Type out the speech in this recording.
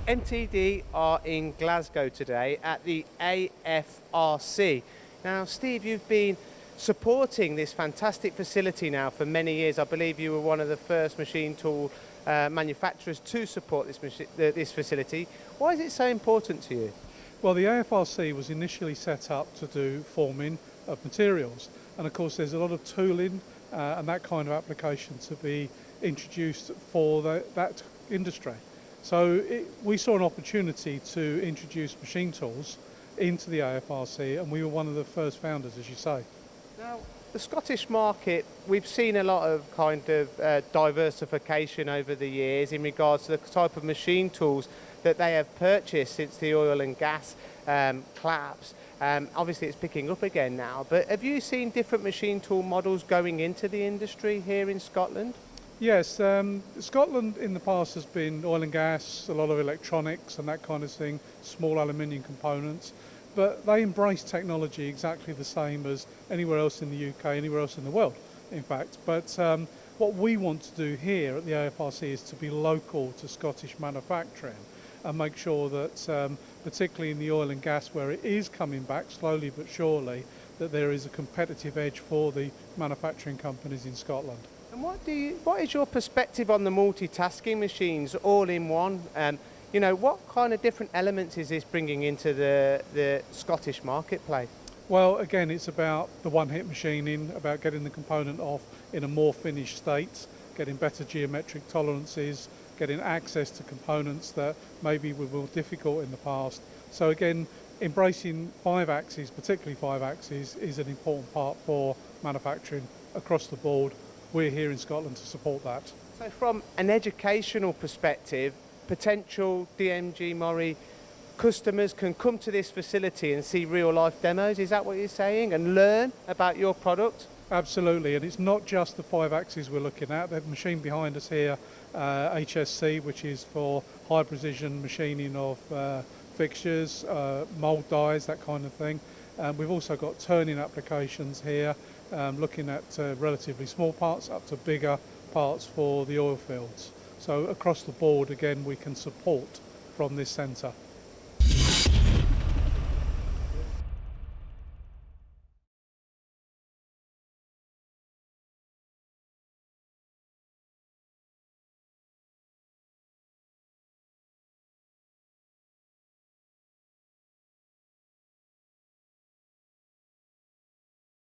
MTD are in Glasgow today at the AFRC. Now, Steve, you've been supporting this fantastic facility now for many years. I believe you were one of the first machine tool manufacturers to support this facility. Why is it so important to you? Well, the AFRC was initially set up to do forming of materials, and of course there's a lot of tooling and that kind of application to be introduced for that industry. So we saw an opportunity to introduce machine tools into the AFRC, and we were one of the first founders, as you say. Now, the Scottish market, we've seen a lot of diversification over the years in regards to the type of machine tools that they have purchased since the oil and gas collapse. Obviously it's picking up again now, but have you seen different machine tool models going into the industry here in Scotland? Yes, Scotland in the past has been oil and gas, a lot of electronics and that kind of thing, small aluminium components, but they embrace technology exactly the same as anywhere else in the UK, anywhere else in the world, in fact. But what we want to do here at the AFRC is to be local to Scottish manufacturing and make sure that, particularly in the oil and gas where it is coming back slowly but surely, that there is a competitive edge for the manufacturing companies in Scotland. And what is your perspective on the multitasking machines all in one? You know, what kind of different elements is this bringing into the Scottish marketplace? Well, again, it's about the one-hit machining, about getting the component off in a more finished state, getting better geometric tolerances, getting access to components that maybe were more difficult in the past. So again, embracing 5-axis, particularly 5-axis, is an important part for manufacturing across the board. We're here in Scotland to support that. So from an educational perspective, potential DMG MORI customers can come to this facility and see real-life demos, is that what you're saying, and learn about your product? Absolutely, and it's not just the 5-axis we're looking at. The machine behind us here, HSC, which is for high precision machining of fixtures, mould dies, that kind of thing. We've also got turning applications here, looking at relatively small parts up to bigger parts for the oil fields. So across the board, again, we can support from this centre.